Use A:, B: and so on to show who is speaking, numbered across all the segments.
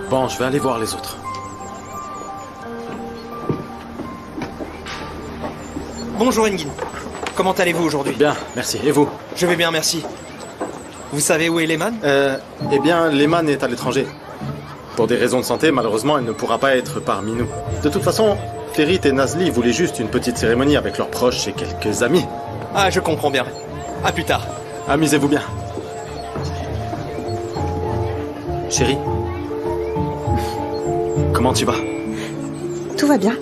A: Bon, je vais aller voir les autres.
B: Bonjour Engin. Comment allez-vous aujourd'hui?
A: Bien, merci. Et vous?
B: Je vais bien, merci. Vous savez où est Lehman?
A: Eh bien, Lehman est à l'étranger. Pour des raisons de santé, malheureusement, elle ne pourra pas être parmi nous. De toute façon, Ferit et Nazli voulaient juste une petite cérémonie avec leurs proches et quelques amis.
B: Ah, je comprends bien. À plus tard.
A: Amusez-vous bien. Chérie, comment tu vas?
C: Tout va bien.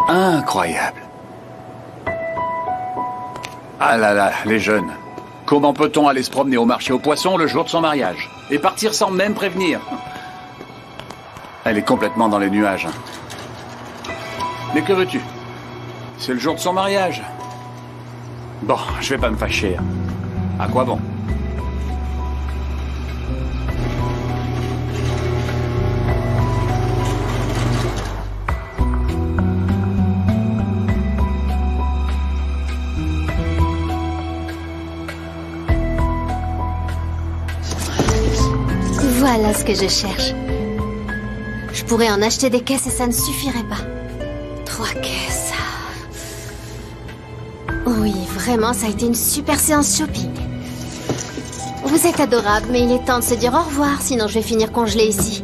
D: Incroyable. Ah là là, les jeunes. Comment peut-on aller se promener au marché aux poissons le jour de son mariage? Et partir sans même prévenir? Elle est complètement dans les nuages. Mais que veux-tu? C'est le jour de son mariage. Bon, je vais pas me fâcher. À quoi bon?
E: Voilà ce que je cherche. Je pourrais en acheter des caisses et ça ne suffirait pas. 3 caisses. Oui, vraiment, ça a été une super séance shopping. Vous êtes adorable, mais il est temps de se dire au revoir, sinon je vais finir congelée ici.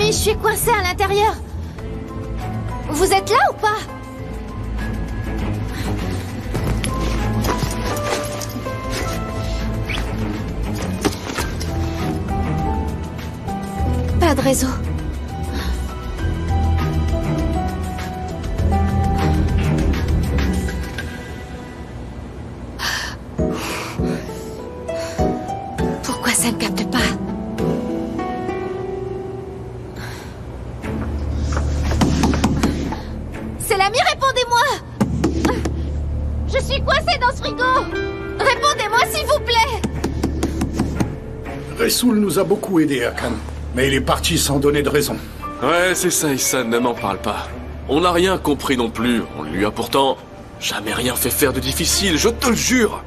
E: Je suis coincée à l'intérieur. Vous êtes là ou pas? Pas de réseau. Pourquoi ça ne capte pas? L'ami, répondez-moi! Je suis coincée dans ce frigo! Répondez-moi, s'il vous plaît!
F: Ressoul nous a beaucoup aidés, Hakan. Mais il est parti sans donner de raison.
G: Ouais, c'est ça, Issan, ne m'en parle pas. On n'a rien compris non plus. On lui a pourtant jamais rien fait faire de difficile, je te le jure!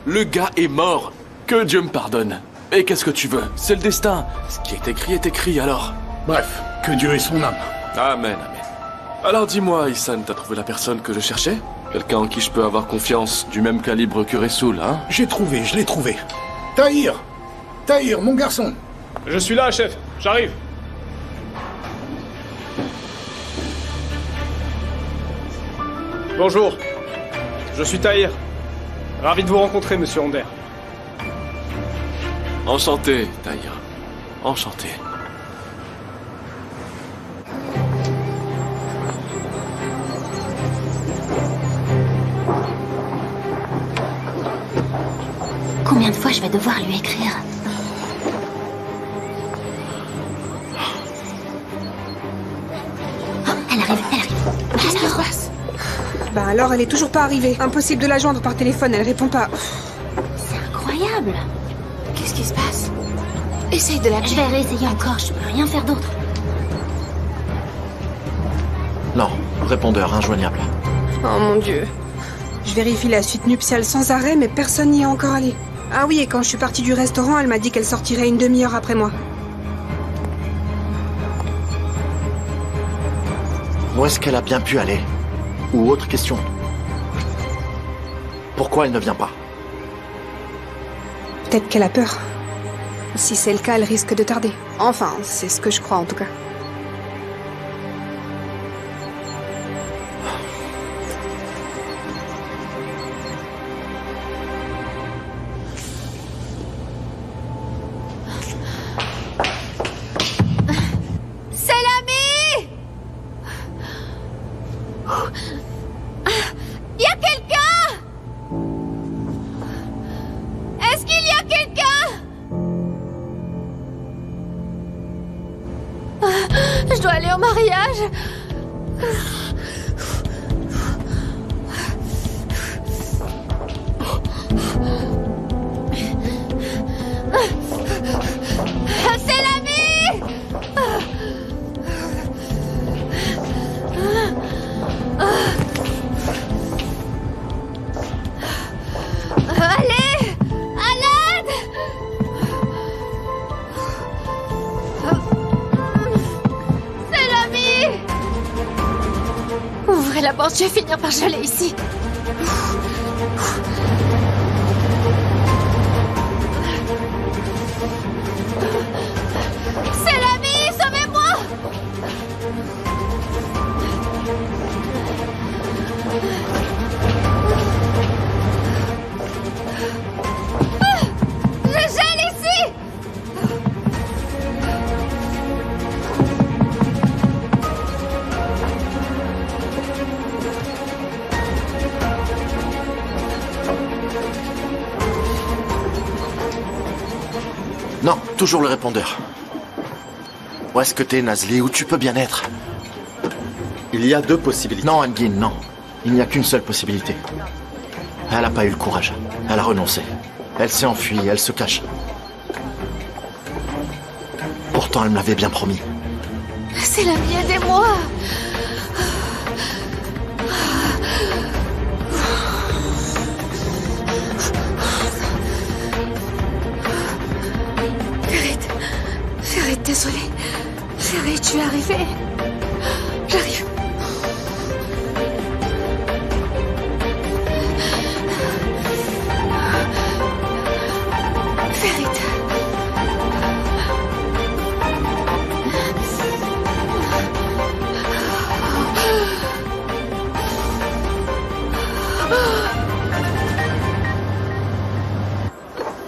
G: Le gars est mort. Que Dieu me pardonne. Et qu'est-ce que tu veux? C'est le destin. Ce qui est écrit alors.
F: Bref, que Dieu ait son âme.
G: Amen, amen. Alors dis-moi, Issan, t'as trouvé la personne que je cherchais? Quelqu'un en qui je peux avoir confiance, du même calibre que Ressoul, hein?
F: Je l'ai trouvé. Tahir! Tahir, mon garçon!
H: Je suis là, chef. J'arrive. Bonjour. Je suis Tahir. Ravi de vous rencontrer, monsieur Onder.
G: Enchanté, Tahir. Enchanté.
E: Combien de fois je vais devoir lui écrire? Oh, elle arrive. Qu'est-ce qui se passe?
C: Bah alors, elle est toujours pas arrivée. Impossible de la joindre par téléphone, elle répond pas.
E: C'est incroyable. Qu'est-ce qui se passe? Essaye de l'appeler. Je vais réessayer encore, je peux rien faire d'autre.
I: Non, répondeur injoignable.
C: Oh mon Dieu. Je vérifie la suite nuptiale sans arrêt, mais personne n'y est encore allé. Ah oui, et quand je suis partie du restaurant, elle m'a dit qu'elle sortirait une demi-heure après moi.
I: Où est-ce qu'elle a bien pu aller? Ou autre question. Pourquoi elle ne vient pas?
C: Peut-être qu'elle a peur. Si c'est le cas, elle risque de tarder. Enfin, c'est ce que je crois en tout cas.
E: je dois aller au mariage. C'est l'ami! Allez! À l'aide! C'est l'ami! Ouvrez la porte, je vais finir par geler ici. C'est l'ami! Sauvez-moi! Je gèle ici!
I: Non, toujours le répondeur. Où est-ce que t'es, Nazli? Où tu peux bien être?
A: Il y a deux possibilités.
I: Non, Engin, non. Il n'y a qu'une seule possibilité. Elle n'a pas eu le courage. Elle a renoncé. Elle s'est enfuie, elle se cache. Pourtant, elle me l'avait bien promis.
E: C'est l'ami, aidez-moi! Ferit, désolée. Ferit, tu es arrivé. J'arrive. Ferit.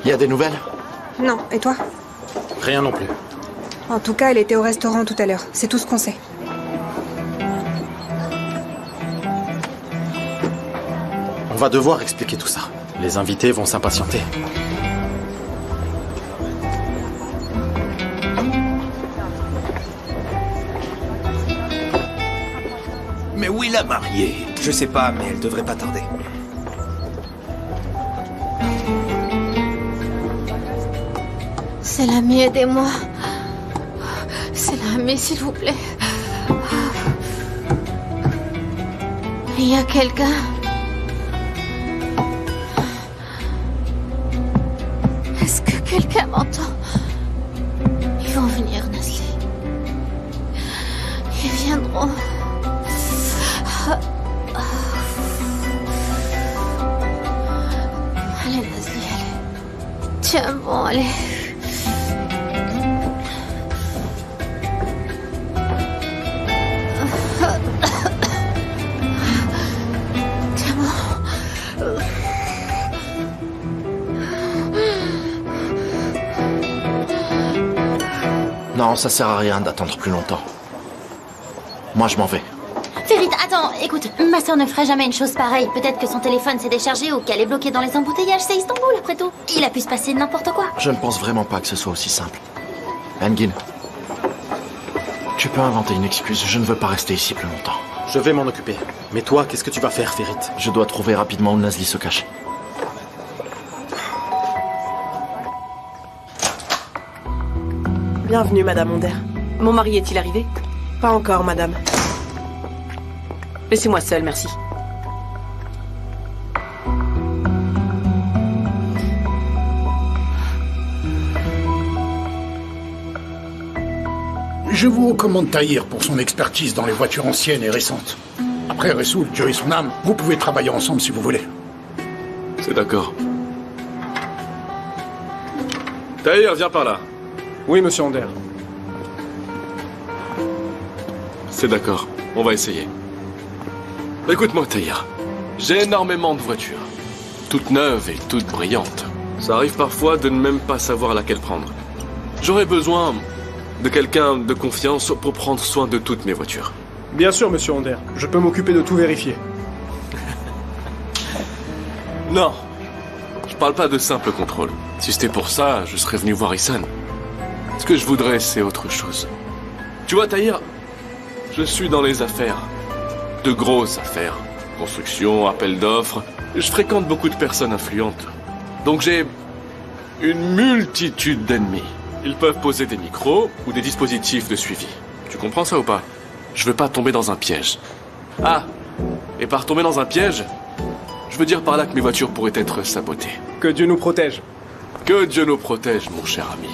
I: Il y a des nouvelles?
C: Non, et toi?
A: Rien non plus.
C: En tout cas, elle était au restaurant tout à l'heure. C'est tout ce qu'on sait.
A: On va devoir expliquer tout ça. Les invités vont s'impatienter.
J: Mais où est la mariée?
B: Je sais pas, mais elle devrait pas tarder.
E: C'est l'ami, aidez-moi. C'est l'ami, s'il vous plaît. Il y a quelqu'un. Est-ce que quelqu'un m'entend? Ils vont venir, Nazli. Ils viendront. Allez, Nazli, allez. Tiens, bon, allez.
I: Non, ça sert à rien d'attendre plus longtemps. Moi, je m'en vais.
K: Ferit, attends, écoute, ma sœur ne ferait jamais une chose pareille. Peut-être que son téléphone s'est déchargé ou qu'elle est bloquée dans les embouteillages. C'est Istanbul, après tout. Il a pu se passer n'importe quoi.
I: Je ne pense vraiment pas que ce soit aussi simple. Engin, tu peux inventer une excuse. Je ne veux pas rester ici plus longtemps.
A: Je vais m'en occuper. Mais toi, qu'est-ce que tu vas faire, Ferit?
I: Je dois trouver rapidement où Nazli se cache.
L: Bienvenue, Madame Onder. Mon mari est-il arrivé? Pas encore, Madame. Laissez-moi seule, merci.
F: Je vous recommande Tahir pour son expertise dans les voitures anciennes et récentes. Après Ressoul, Dieu et son âme, vous pouvez travailler ensemble si vous voulez.
G: C'est d'accord. Tahir, viens par là.
H: Oui, monsieur Onder.
G: C'est d'accord, on va essayer. Écoute-moi, Tahir. J'ai énormément de voitures. Toutes neuves et toutes brillantes. Ça arrive parfois de ne même pas savoir laquelle prendre. J'aurais besoin de quelqu'un de confiance pour prendre soin de toutes mes voitures.
H: Bien sûr, monsieur Onder. Je peux m'occuper de tout vérifier.
G: Non. Je parle pas de simple contrôle. Si c'était pour ça, je serais venu voir Ihsan. Ce que je voudrais, c'est autre chose. Tu vois, Tahir, Je suis dans les affaires. De grosses affaires. Construction, appel d'offres. Je fréquente beaucoup de personnes influentes. Donc j'ai une multitude d'ennemis. Ils peuvent poser des micros ou des dispositifs de suivi. Tu comprends ça ou pas? Je veux pas tomber dans un piège. Ah, et par tomber dans un piège, je veux dire par là que mes voitures pourraient être sabotées.
H: Que Dieu nous protège.
G: Que Dieu nous protège, mon cher ami.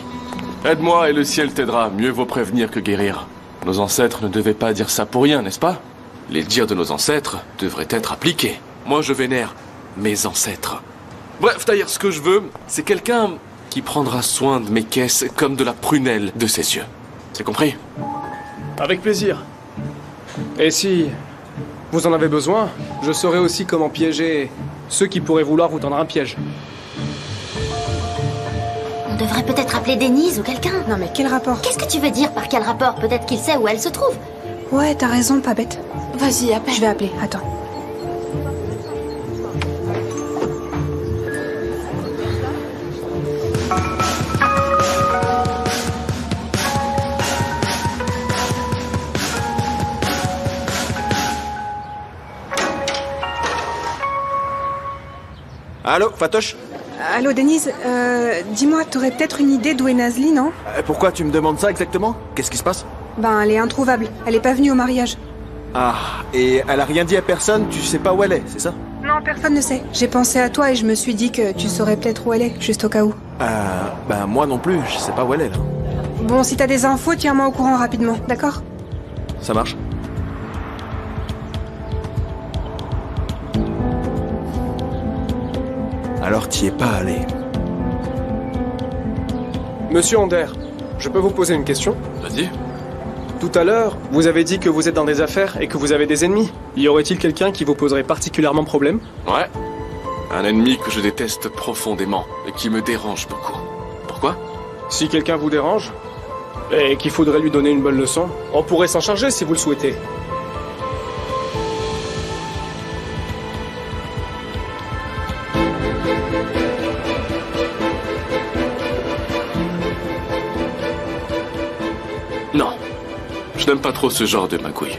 G: Aide-moi et le ciel t'aidera. Mieux vaut prévenir que guérir. Nos ancêtres ne devaient pas dire ça pour rien, n'est-ce pas? Les dires de nos ancêtres devraient être appliqués. Moi, je vénère mes ancêtres. Bref, d'ailleurs, ce que je veux, c'est quelqu'un qui prendra soin de mes caisses comme de la prunelle de ses yeux. C'est compris?
H: Avec plaisir. Et si vous en avez besoin, je saurai aussi comment piéger ceux qui pourraient vouloir vous tendre un piège.
K: On devrait peut-être appeler Denise ou quelqu'un.
C: Non mais quel rapport?
K: Qu'est-ce que tu veux dire par quel rapport? Peut-être qu'il sait où elle se trouve.
C: Ouais, t'as raison, pas bête.
L: Vas-y, appelle.
C: Je vais appeler, attends.
B: Allô, Fatoche?
C: Allô, Denise, dis-moi, t'aurais peut-être une idée d'où est Nazli, non?
B: Pourquoi tu me demandes ça exactement? Qu'est-ce qui se passe?
C: Ben, elle est introuvable. Elle est pas venue au mariage.
B: Ah, et elle a rien dit à personne, tu sais pas où elle est, c'est ça?
C: Non, personne ne sait. J'ai pensé à toi et je me suis dit que tu saurais peut-être où elle est, juste au cas où.
B: Ben moi non plus, je sais pas où elle est là.
C: Bon, si t'as des infos, tiens-moi au courant rapidement, d'accord?
B: Ça marche? Alors t'y es pas allé.
H: Monsieur Ander, je peux vous poser une question?
G: Vas-y.
H: Tout à l'heure, vous avez dit que vous êtes dans des affaires et que vous avez des ennemis. Y aurait-il quelqu'un qui vous poserait particulièrement problème?
G: Ouais. Un ennemi que je déteste profondément et qui me dérange beaucoup. Pourquoi?
H: Si quelqu'un vous dérange, et qu'il faudrait lui donner une bonne leçon, on pourrait s'en charger si vous le souhaitez.
G: Non. Je n'aime pas trop ce genre de magouille.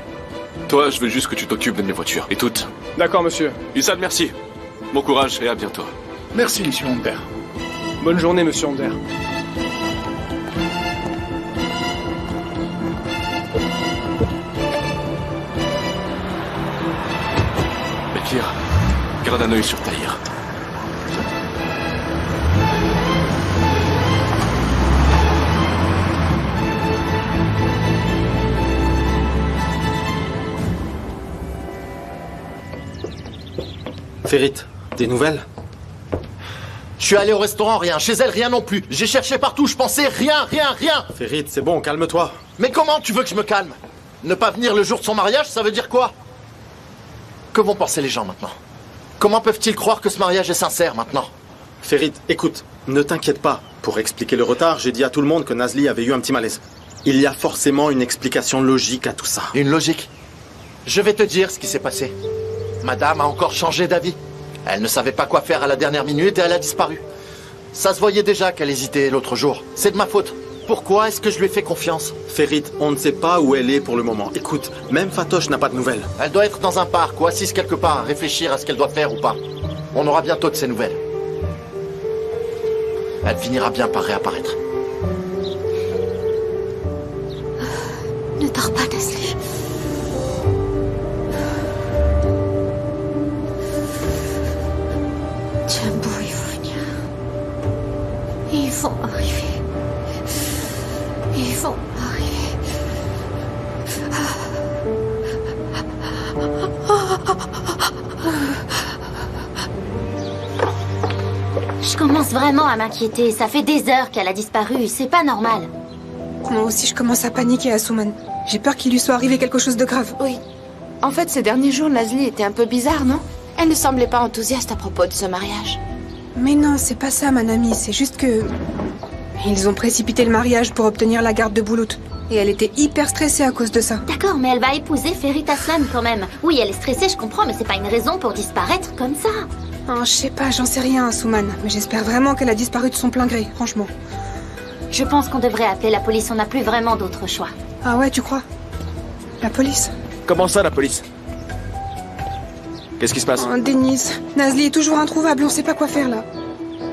G: Toi, je veux juste que tu t'occupes de mes voitures. Et toutes.
H: D'accord, monsieur.
G: Issad, merci. Bon courage et à bientôt.
F: Merci, monsieur Ander.
H: Bonne journée, monsieur Ander.
G: Bekir, garde un œil sur Tahir.
A: Ferit, des nouvelles?
I: Je suis allé au restaurant, rien. Chez elle, rien non plus. J'ai cherché partout, je pensais rien.
A: Ferit, c'est bon, calme-toi.
I: Mais comment tu veux que je me calme? Ne pas venir le jour de son mariage, ça veut dire quoi? Que vont penser les gens maintenant? Comment peuvent-ils croire que ce mariage est sincère maintenant?
A: Ferit, écoute, ne t'inquiète pas. Pour expliquer le retard, j'ai dit à tout le monde que Nazli avait eu un petit malaise. Il y a forcément une explication logique à tout ça.
I: Une logique? Je vais te dire ce qui s'est passé. Madame a encore changé d'avis. Elle ne savait pas quoi faire à la dernière minute et elle a disparu. Ça se voyait déjà qu'elle hésitait l'autre jour. C'est de ma faute. Pourquoi est-ce que je lui ai fait confiance?
A: Ferit, on ne sait pas où elle est pour le moment. Écoute, même Fatoche n'a pas de nouvelles.
I: Elle doit être dans un parc ou assise quelque part à réfléchir à ce qu'elle doit faire ou pas. On aura bientôt de ses nouvelles. Elle finira bien par réapparaître.
K: Ne dors pas, Nazli. Jumbo et Vunia. Ils vont arriver. Ils vont arriver. Je commence vraiment à m'inquiéter. Ça fait des heures qu'elle a disparu. C'est pas normal.
C: Moi aussi, je commence à paniquer, Asuman. J'ai peur qu'il lui soit arrivé quelque chose de grave.
L: Oui. En fait, ces derniers jours, Nazli était un peu bizarre, non? Elle ne semblait pas enthousiaste à propos de ce mariage.
C: Mais non, c'est pas ça, Manami. C'est juste que... Ils ont précipité le mariage pour obtenir la garde de Boulout. Et elle était hyper stressée à cause de ça.
K: D'accord, mais elle va épouser Ferit Aslan quand même. Oui, elle est stressée, je comprends, mais c'est pas une raison pour disparaître comme ça.
C: Oh, je sais pas, j'en sais rien, Asuman. Mais j'espère vraiment qu'elle a disparu de son plein gré, franchement.
K: Je pense qu'on devrait appeler la police, on n'a plus vraiment d'autre choix.
C: Ah ouais, tu crois? La police.
B: Comment ça, la police? Qu'est-ce qui se passe?
C: Oh, Denise, Nazli est toujours introuvable, on sait pas quoi faire là.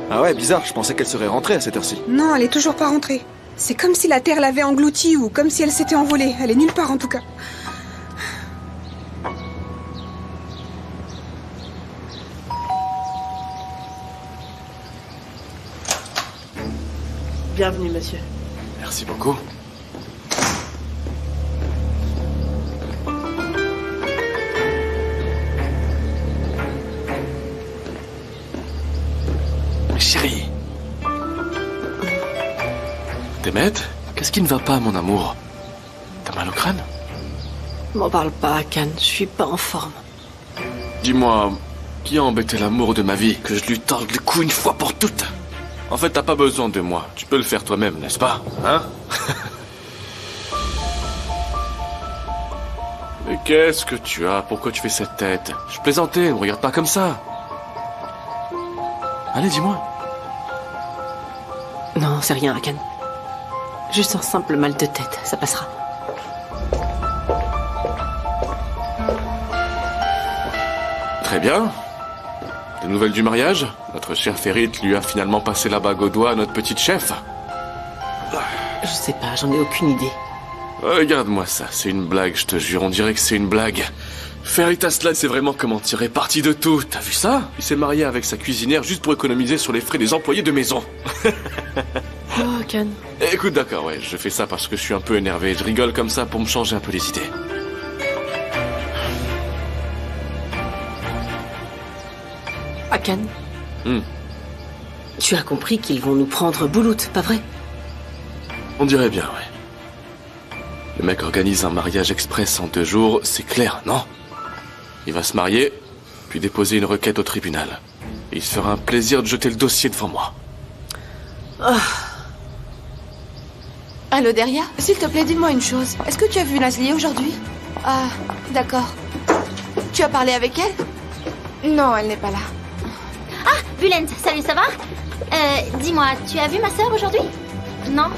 B: Ah ouais, bizarre, je pensais qu'elle serait rentrée à cette heure-ci.
C: Non, elle est toujours pas rentrée. C'est comme si la Terre l'avait engloutie ou comme si elle s'était envolée. Elle est nulle part en tout cas.
M: Bienvenue, monsieur.
G: Merci beaucoup. Chérie. Demet, qu'est-ce qui ne va pas, mon amour? T'as mal au crâne?
M: M'en parle pas, Akan, je suis pas en forme.
G: Dis-moi, qui a embêté l'amour de ma vie? Que je lui torde le cou une fois pour toutes. En fait, t'as pas besoin de moi. Tu peux le faire toi-même, n'est-ce pas? Hein? Mais qu'est-ce que tu as? Pourquoi tu fais cette tête? Je plaisantais, ne me regarde pas comme ça. Allez, dis-moi.
M: Non, c'est rien, Akan. Juste un simple mal de tête, ça passera.
G: Très bien. Des nouvelles du mariage? Notre cher Ferit lui a finalement passé la bague au doigt à notre petite chef.
M: Je sais pas, j'en ai aucune idée.
G: Regarde-moi ça, c'est une blague, je te jure, on dirait que c'est une blague. Ferit Aslan, c'est vraiment comment tirer parti de tout. T'as vu ça? Il s'est marié avec sa cuisinière juste pour économiser sur les frais des employés de maison.
M: Oh, Akan.
G: Écoute, d'accord, ouais, je fais ça parce que je suis un peu énervé. Je rigole comme ça pour me changer un peu les idées.
M: Akan, tu as compris qu'ils vont nous prendre Boulout, pas vrai?
G: On dirait bien, ouais. Le mec organise un mariage express en 2 jours, c'est clair, non? Il va se marier, puis déposer une requête au tribunal. Et il se fera un plaisir de jeter le dossier devant moi.
L: Oh. Allô, Deria? S'il te plaît, dis-moi une chose. Est-ce que tu as vu Nazli aujourd'hui? Ah, d'accord. Tu as parlé avec elle? Non, elle n'est pas là.
K: Ah, Bulent, salut, ça va? Dis-moi, tu as vu ma sœur aujourd'hui? Non?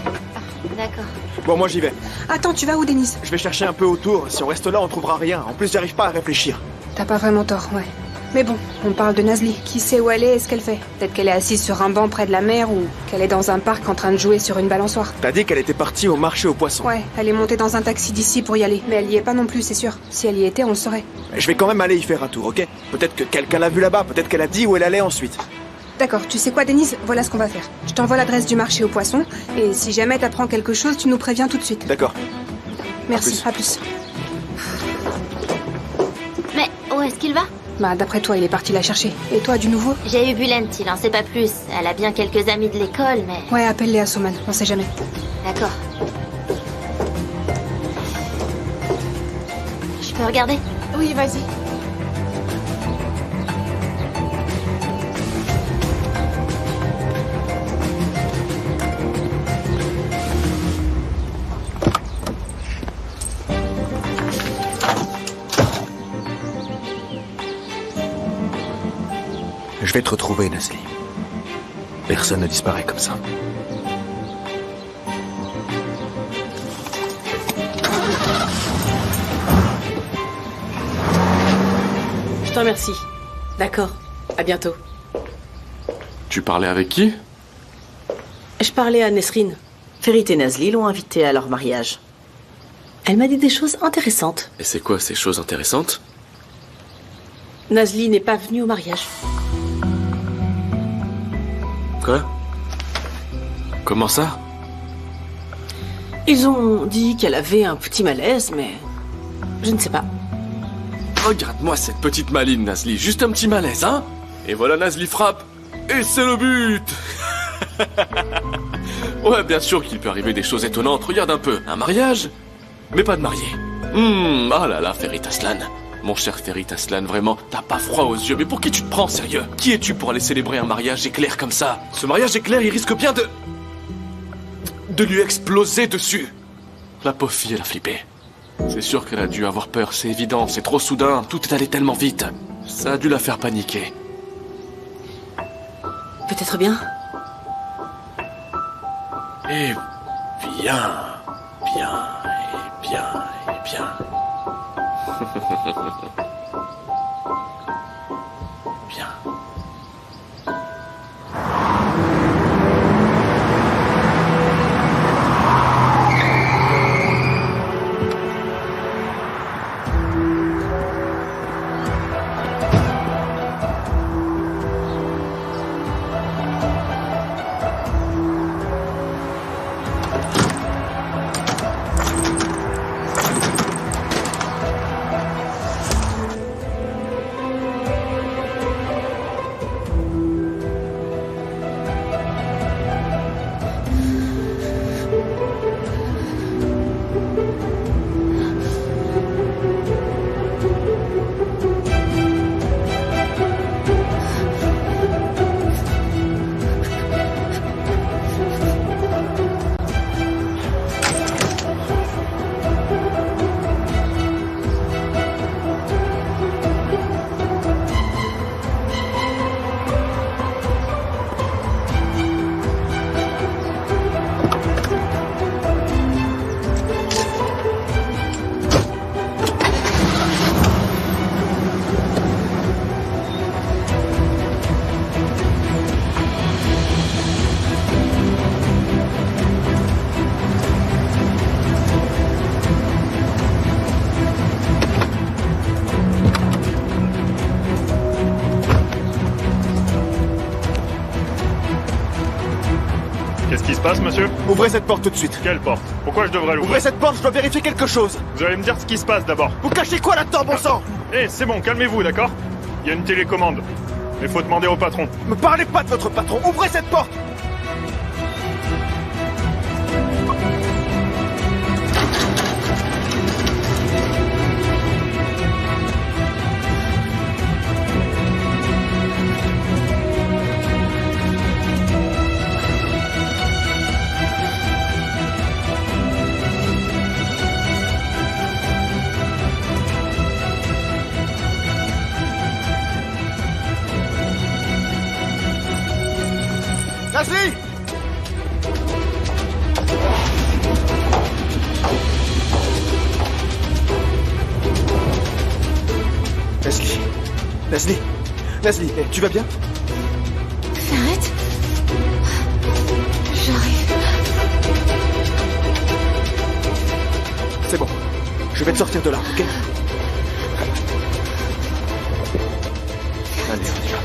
K: Ah, d'accord.
B: Bon, moi j'y vais.
C: Attends, tu vas où, Denise?
B: Je vais chercher un peu autour. Si on reste là, on trouvera rien. En plus, j'arrive pas à réfléchir.
C: T'as pas vraiment tort, ouais. Mais bon, on parle de Nazli. Qui sait où elle est et ce qu'elle fait? Peut-être qu'elle est assise sur un banc près de la mer ou qu'elle est dans un parc en train de jouer sur une balançoire.
B: T'as dit qu'elle était partie au marché aux poissons.
C: Ouais, elle est montée dans un taxi d'ici pour y aller. Mais elle y est pas non plus, c'est sûr. Si elle y était, on le saurait.
B: Je vais quand même aller y faire un tour, ok? Peut-être que quelqu'un l'a vue là-bas, peut-être qu'elle a dit où elle allait ensuite.
C: D'accord, tu sais quoi, Denise? Voilà ce qu'on va faire. Je t'envoie l'adresse du marché aux poissons, et si jamais t'apprends quelque chose, tu nous préviens tout de suite.
B: D'accord.
C: Merci, à plus.
K: Mais où est-ce qu'il va?
C: Bah, d'après toi, il est parti la chercher. Et toi, du nouveau?
K: J'ai eu Bulent, il en sait pas plus. Elle a bien quelques amis de l'école, mais...
C: Ouais, appelle-les à Soman, on sait jamais.
K: D'accord. Je peux regarder?
L: Oui, vas-y.
B: Je vais te retrouver, Nazli. Personne ne disparaît comme ça.
M: Je t'en remercie. D'accord, à bientôt.
G: Tu parlais avec qui?
M: Je parlais à Nesrine. Ferit et Nazli l'ont invitée à leur mariage. Elle m'a dit des choses intéressantes.
G: Et c'est quoi ces choses intéressantes?
M: Nazli n'est pas venue au mariage.
G: Quoi? Comment ça?
M: Ils ont dit qu'elle avait un petit malaise, mais... je ne sais pas.
G: Regarde-moi cette petite maline, Nazli. Juste un petit malaise, hein? Et voilà, Nazli frappe. Et c'est le but. Ouais, bien sûr qu'il peut arriver des choses étonnantes. Regarde un peu. Un mariage, mais pas de marié. Ah là là, Ferit Aslan. Mon cher Ferit Aslan, vraiment, t'as pas froid aux yeux. Mais pour qui tu te prends, sérieux? Qui es-tu pour aller célébrer un mariage éclair comme ça? Ce mariage éclair, il risque bien de lui exploser dessus. La pauvre fille, elle a flippé. C'est sûr qu'elle a dû avoir peur, c'est évident, c'est trop soudain, tout est allé tellement vite. Ça a dû la faire paniquer.
M: Peut-être bien.
G: Et bien, et bien. Bien. Bien.
N: Qu'est-ce qui se passe, monsieur?
B: Ouvrez cette porte tout de suite.
N: Quelle porte? Pourquoi je devrais l'ouvrir?
B: Ouvrez cette porte, je dois vérifier quelque chose.
N: Vous allez me dire ce qui se passe d'abord.
B: Vous cachez quoi là-dedans, bon sang?
N: Eh, c'est bon, calmez-vous, d'accord? Il y a une télécommande. Mais faut demander au patron.
B: Me parlez pas de votre patron, ouvrez cette porte! Nasli! Nasli, tu vas bien?
L: Ferrette? J'arrive.
B: C'est bon. Je vais te sortir de là, ok? Allez, on y va.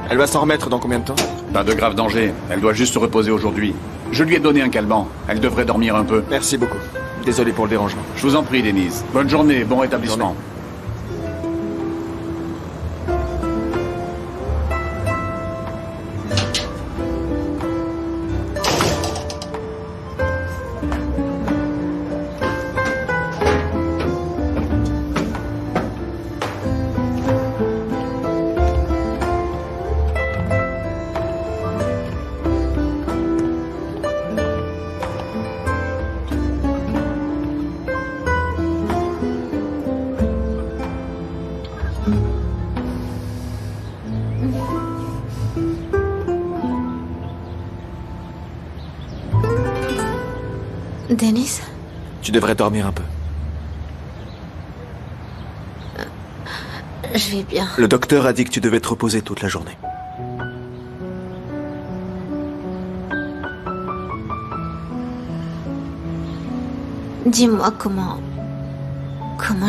B: Elle va s'en remettre dans combien de temps?
D: Pas de grave danger. Elle doit juste se reposer aujourd'hui. Je lui ai donné un calmant. Elle devrait dormir un peu.
B: Merci beaucoup. Désolé pour le dérangement.
D: Je vous en prie, Denise. Bonne journée, bon rétablissement.
L: Denise?
B: Tu devrais dormir un peu.
L: Je vais bien.
B: Le docteur a dit que tu devais te reposer toute la journée.
L: Dis-moi comment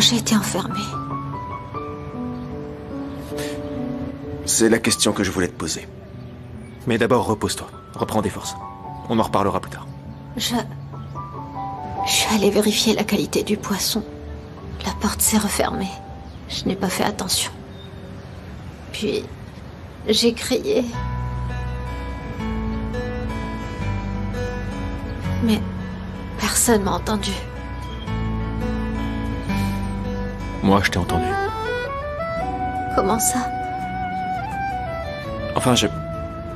L: j'ai été enfermée.
B: C'est la question que je voulais te poser. Mais d'abord, repose-toi. Reprends des forces. On en reparlera plus tard.
L: Je suis allée vérifier la qualité du poisson. La porte s'est refermée. Je n'ai pas fait attention. Puis, j'ai crié. Mais personne m'a entendu.
B: Moi, je t'ai entendu.
L: Comment ça?
B: Enfin,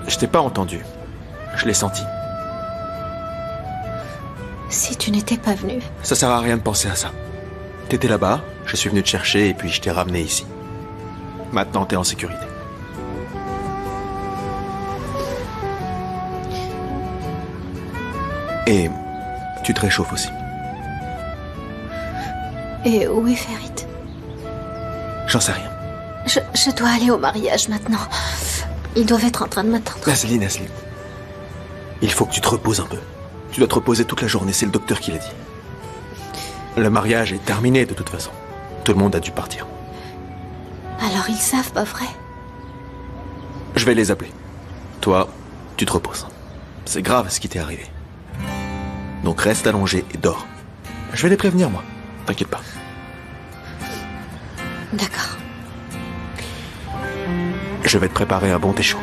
B: Je t'ai pas entendu. Je l'ai senti.
L: Si tu n'étais pas venu...
B: Ça sert à rien de penser à ça. T'étais là-bas, je suis venu te chercher et puis je t'ai ramené ici. Maintenant, t'es en sécurité. Et tu te réchauffes aussi.
L: Et où est Ferit?
B: J'en sais rien.
L: Je dois aller au mariage maintenant. Ils doivent être en train de m'attendre.
B: Nasli. Il faut que tu te reposes un peu. Tu dois te reposer toute la journée, c'est le docteur qui l'a dit. Le mariage est terminé de toute façon. Tout le monde a dû partir.
L: Alors ils savent, pas vrai?
B: Je vais les appeler. Toi, tu te reposes. C'est grave ce qui t'est arrivé. Donc reste allongé et dors. Je vais les prévenir, moi. T'inquiète pas.
L: D'accord.
B: Je vais te préparer un bon thé chaud.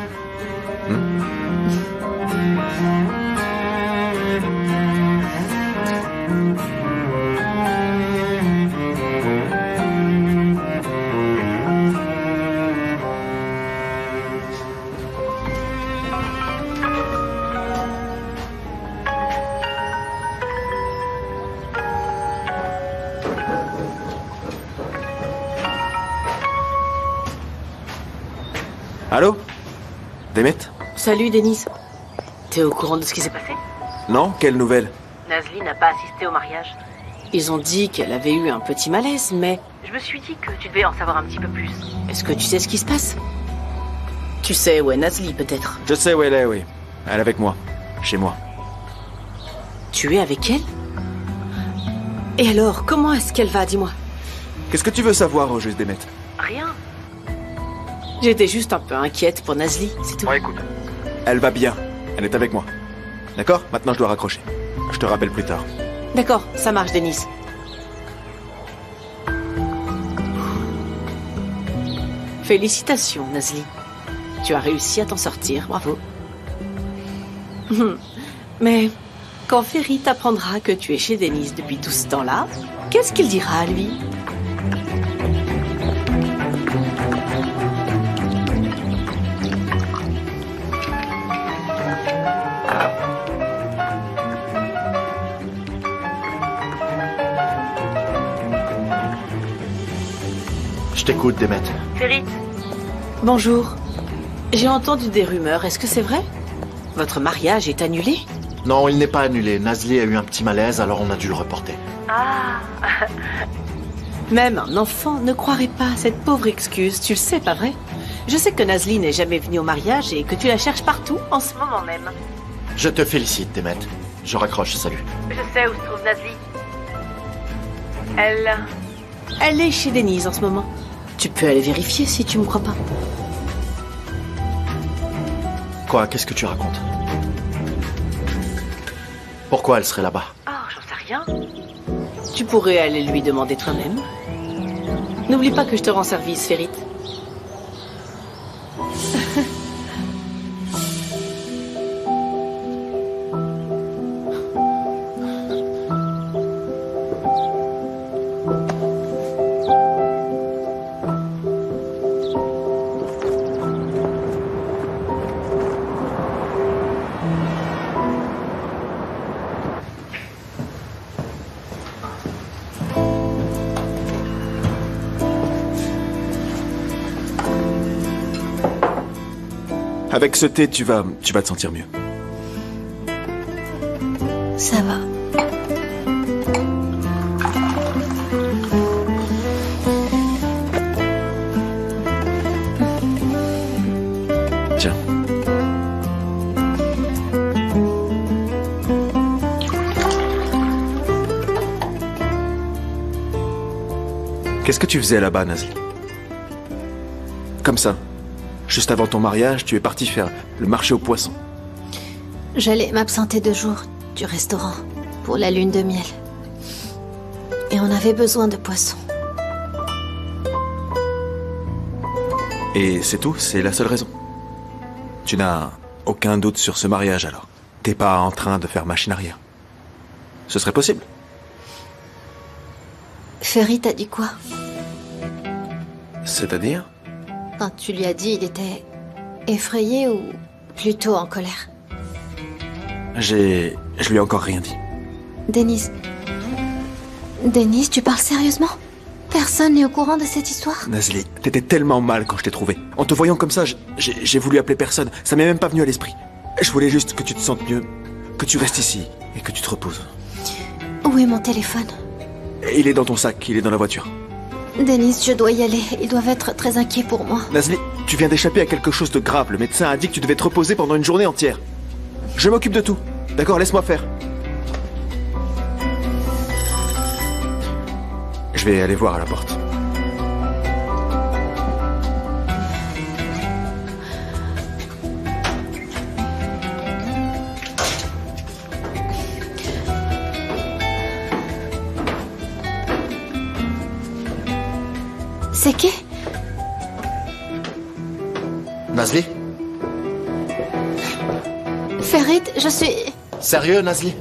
B: Allô? Demet?
M: Salut, Denise. T'es au courant de ce qui s'est passé?
B: Non? Quelle nouvelle?
M: Nazli n'a pas assisté au mariage. Ils ont dit qu'elle avait eu un petit malaise, mais je me suis dit que tu devais en savoir un petit peu plus. Est-ce que tu sais ce qui se passe? Tu sais où est Nazli, peut-être?
B: Je sais où elle est, oui. Elle est avec moi. Chez moi.
M: Tu es avec elle? Et alors, comment est-ce qu'elle va, dis-moi?
B: Qu'est-ce que tu veux savoir au juste, Demet?
M: Rien. J'étais juste un peu inquiète pour Nazli, c'est tout.
B: Bon, écoute. Elle va bien. Elle est avec moi. D'accord? Maintenant, je dois raccrocher. Je te rappelle plus tard.
M: D'accord, ça marche, Denise. Félicitations, Nazli. Tu as réussi à t'en sortir, bravo. Mais quand Ferit apprendra que tu es chez Denise depuis tout ce temps-là, qu'est-ce qu'il dira à lui?
I: Je t'écoute, Demet.
M: Ferit. Bonjour. J'ai entendu des rumeurs, est-ce que c'est vrai? Votre mariage est annulé?
I: Non, il n'est pas annulé. Nazli a eu un petit malaise, alors on a dû le reporter.
M: Ah. Même un enfant ne croirait pas à cette pauvre excuse, tu le sais, pas vrai? Je sais que Nazli n'est jamais venue au mariage et que tu la cherches partout, en ce moment même.
I: Je te félicite, Demet. Je raccroche, salut.
M: Je sais où se trouve Nazli. Elle est chez Denise en ce moment. Tu peux aller vérifier si tu me crois pas.
I: Quoi? Qu'est-ce que tu racontes? Pourquoi elle serait là-bas?
M: Oh, j'en sais rien. Tu pourrais aller lui demander toi-même. N'oublie pas que je te rends service, Ferit.
B: Avec ce thé, tu vas te sentir mieux.
L: Ça va.
B: Tiens. Qu'est-ce que tu faisais là-bas, Nazli? Comme ça. Juste avant ton mariage, tu es parti faire le marché aux poissons.
L: J'allais m'absenter 2 jours du restaurant pour la lune de miel. Et on avait besoin de poissons.
B: Et c'est tout? C'est la seule raison? Tu n'as aucun doute sur ce mariage alors? T'es pas en train de faire machine arrière? Ce serait possible?
L: Ferit t'a dit quoi?
B: C'est-à-dire?
L: Quand tu lui as dit, il était effrayé ou plutôt en colère.
B: Je lui ai encore rien dit.
L: Denise... Denise, tu parles sérieusement? Personne n'est au courant de cette histoire?
B: Nazli, t'étais tellement mal quand je t'ai trouvé. En te voyant comme ça, j'ai voulu appeler personne. Ça m'est même pas venu à l'esprit. Je voulais juste que tu te sentes mieux, que tu restes ici et que tu te reposes.
L: Où est mon téléphone?
B: Il est dans ton sac, il est dans la voiture.
L: Denise, je dois y aller. Ils doivent être très inquiets pour moi.
B: Nazli, tu viens d'échapper à quelque chose de grave. Le médecin a dit que tu devais te reposer pendant une journée entière. Je m'occupe de tout. D'accord, laisse-moi faire. Je vais aller voir à la porte.
L: C'est qui?
I: Nazli?
L: Ferit, je suis...
I: Sérieux, Nazli?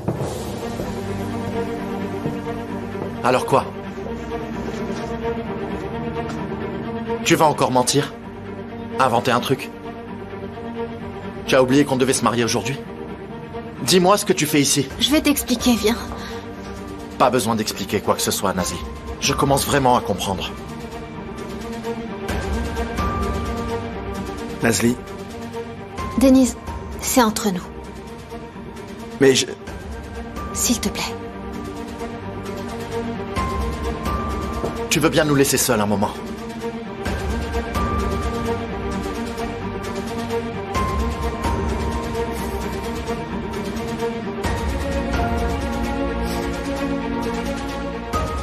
I: Alors quoi? Tu vas encore mentir? Inventer un truc? Tu as oublié qu'on devait se marier aujourd'hui? Dis-moi ce que tu fais ici.
L: Je vais t'expliquer, viens.
I: Pas besoin d'expliquer quoi que ce soit, Nazli. Je commence vraiment à comprendre.
B: Nazli?
L: Denise, c'est entre nous.
B: Mais je...
L: S'il te plaît.
I: Tu veux bien nous laisser seuls un moment?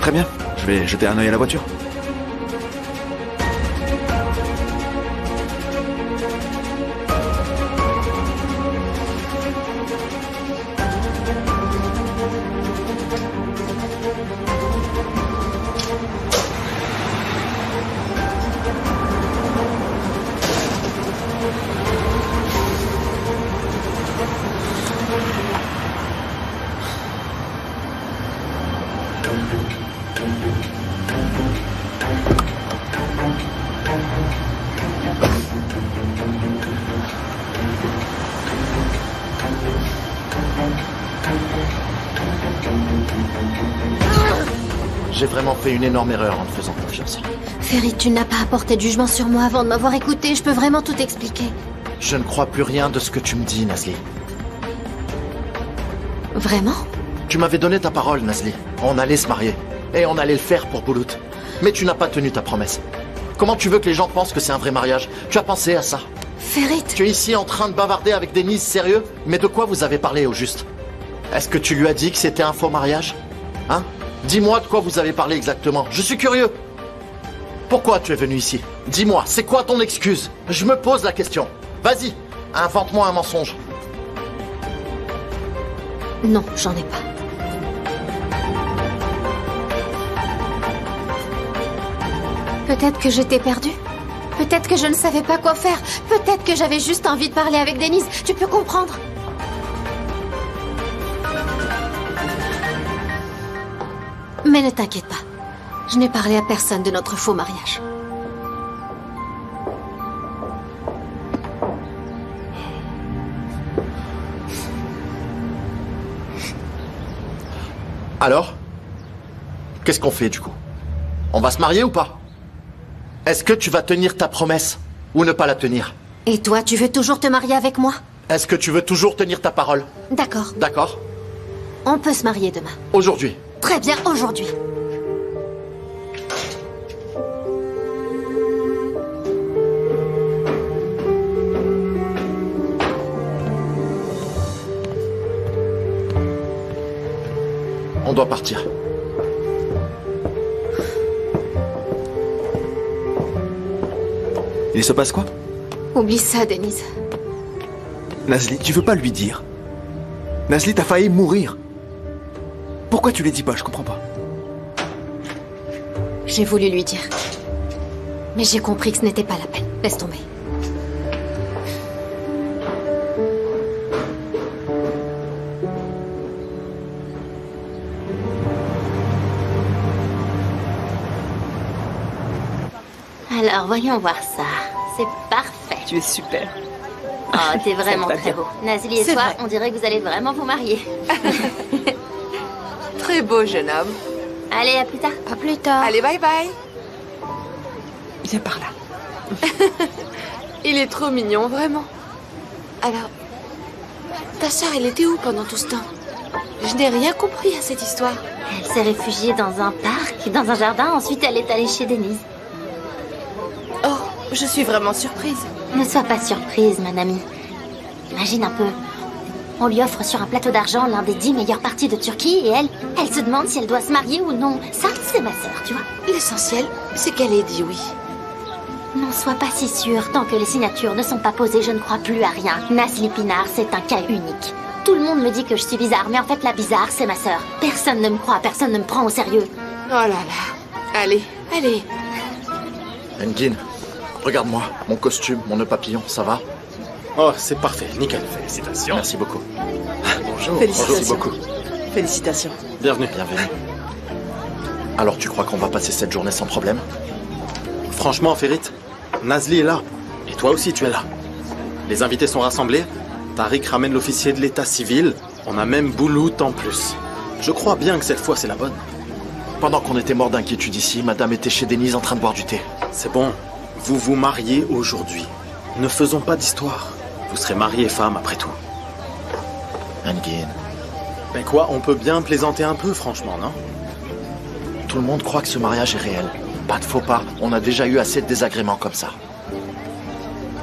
B: Très bien, je vais jeter un œil à la voiture.
I: J'ai vraiment fait une énorme erreur en te faisant confiance.
L: Ferit, tu n'as pas apporté de jugement sur moi avant de m'avoir écouté. Je peux vraiment tout expliquer.
I: Je ne crois plus rien de ce que tu me dis, Nazli.
L: Vraiment?
I: Tu m'avais donné ta parole, Nazli. On allait se marier. Et on allait le faire pour Boulout. Mais tu n'as pas tenu ta promesse. Comment tu veux que les gens pensent que c'est un vrai mariage? Tu as pensé à ça?
L: Ferit!
I: Tu es ici en train de bavarder avec Denise, sérieux? Mais de quoi vous avez parlé au juste? Est-ce que tu lui as dit que c'était un faux mariage? Hein? Dis-moi de quoi vous avez parlé exactement. Je suis curieux. Pourquoi tu es venu ici? Dis-moi, c'est quoi ton excuse? Je me pose la question. Vas-y, invente-moi un mensonge.
L: Non, j'en ai pas. Peut-être que j'étais perdue. Peut-être que je ne savais pas quoi faire. Peut-être que j'avais juste envie de parler avec Denise. Tu peux comprendre? Mais ne t'inquiète pas. Je n'ai parlé à personne de notre faux mariage.
I: Alors? Qu'est-ce qu'on fait du coup? On va se marier ou pas? Est-ce que tu vas tenir ta promesse ou ne pas la tenir?
L: Et toi, tu veux toujours te marier avec moi?
I: Est-ce que tu veux toujours tenir ta parole?
L: D'accord.
I: D'accord.
L: On peut se marier demain.
I: Aujourd'hui.
L: Très bien, aujourd'hui.
I: On doit partir.
B: Il se passe quoi?
L: Oublie ça, Denise.
B: Nazli, tu veux pas lui dire? Nazli, t'as failli mourir. Pourquoi tu les dis pas? Je comprends pas.
L: J'ai voulu lui dire. Mais j'ai compris que ce n'était pas la peine. Laisse tomber.
K: Alors, voyons voir ça. C'est parfait.
M: Tu es super.
K: Oh, t'es vraiment
M: C'est
K: très
M: pas
K: beau. Nazli et
M: C'est
K: toi,
M: vrai.
K: on dirait que vous allez vraiment vous marier.
O: Très beau jeune homme.
K: Allez, à plus tard.
E: À plus tard.
O: Allez, bye bye.
M: Viens par là.
O: Il est trop mignon, vraiment. Alors, ta sœur, elle était où pendant tout ce temps? Je n'ai rien compris à cette histoire.
K: Elle s'est réfugiée dans un parc, dans un jardin. Ensuite, elle est allée chez Denise.
O: Oh, je suis vraiment surprise.
K: Ne sois pas surprise, mon amie. Imagine un peu. On lui offre sur un plateau d'argent l'un des 10 meilleures parties de Turquie et elle se demande si elle doit se marier ou non. Ça, c'est ma sœur, tu vois.
O: L'essentiel, c'est qu'elle ait dit oui.
K: N'en sois pas si sûre. Tant que les signatures ne sont pas posées, je ne crois plus à rien. Nazli Pinar, c'est un cas unique. Tout le monde me dit que je suis bizarre, mais en fait, la bizarre, c'est ma sœur. Personne ne me croit, personne ne me prend au sérieux.
O: Oh là là. Allez, allez.
I: Engin, regarde-moi, mon costume, mon nœud papillon, ça va?
A: Oh, c'est parfait, nickel.
N: Félicitations.
I: Merci beaucoup.
A: Bonjour.
O: Félicitations.
I: Merci beaucoup.
O: Félicitations.
A: Bienvenue.
I: Bienvenue. Alors tu crois qu'on va passer cette journée sans problème?
A: Franchement, Ferit, Nazli est là. Et toi aussi, tu es là. Les invités sont rassemblés. Tariq ramène l'officier de l'état civil. On a même Boulout en plus. Je crois bien que cette fois, c'est la bonne.
I: Pendant qu'on était mort d'inquiétude ici, madame était chez Denise en train de boire du thé.
A: C'est bon. Vous vous mariez aujourd'hui. Ne faisons pas d'histoire. Vous serez mari et femme après tout.
I: Engin,
A: Mais quoi, on peut bien plaisanter un peu, franchement, non?
I: tout le monde croit que ce mariage est réel. Pas de faux pas, on a déjà eu assez de désagréments comme ça.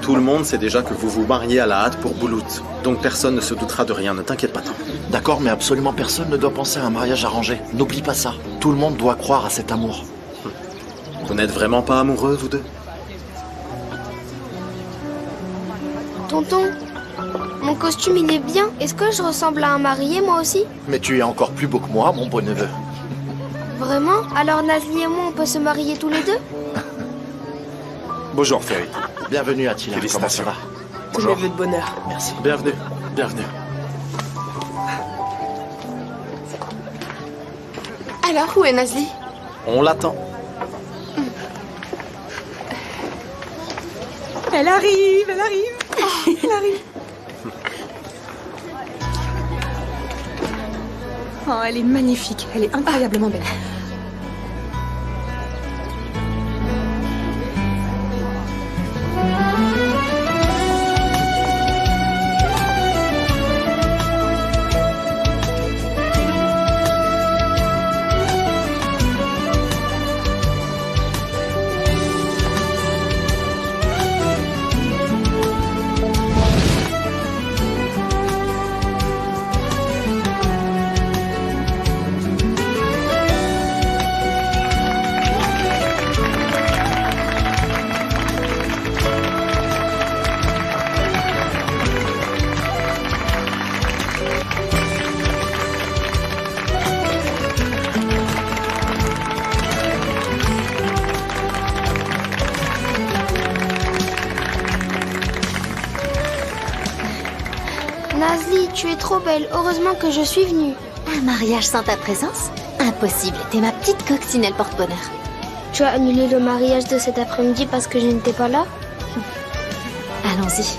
A: Tout le monde sait déjà que vous vous mariez à la hâte pour Boulout. Donc personne ne se doutera de rien, ne t'inquiète pas tant.
I: D'accord, mais absolument personne ne doit penser à un mariage arrangé. N'oublie pas ça. Tout le monde doit croire à cet amour.
A: Vous n'êtes vraiment pas amoureux, vous deux?
E: Tonton, mon costume il est bien. Est-ce que je ressemble à un marié moi aussi?
I: Mais tu es encore plus beau que moi, mon beau neveu.
E: Vraiment? Alors Nazli et moi on peut se marier tous les deux?
J: Bonjour, Ferit.
I: Bienvenue, Attila. Comment ça
J: Félicitations.
I: va?
O: Tous mes vœux de bonheur.
I: Merci.
A: Bienvenue, bienvenue.
O: Alors, où est Nazli?
A: On l'attend.
C: Elle arrive, elle arrive. Elle arrive. Oh, elle est magnifique. Elle est incroyablement belle.
E: Nazli, tu es trop belle. Heureusement que je suis venue.
K: Un mariage sans ta présence? Impossible. T'es ma petite coccinelle porte-bonheur.
E: Tu as annulé le mariage de cet après-midi parce que je n'étais pas là?
K: Allons-y.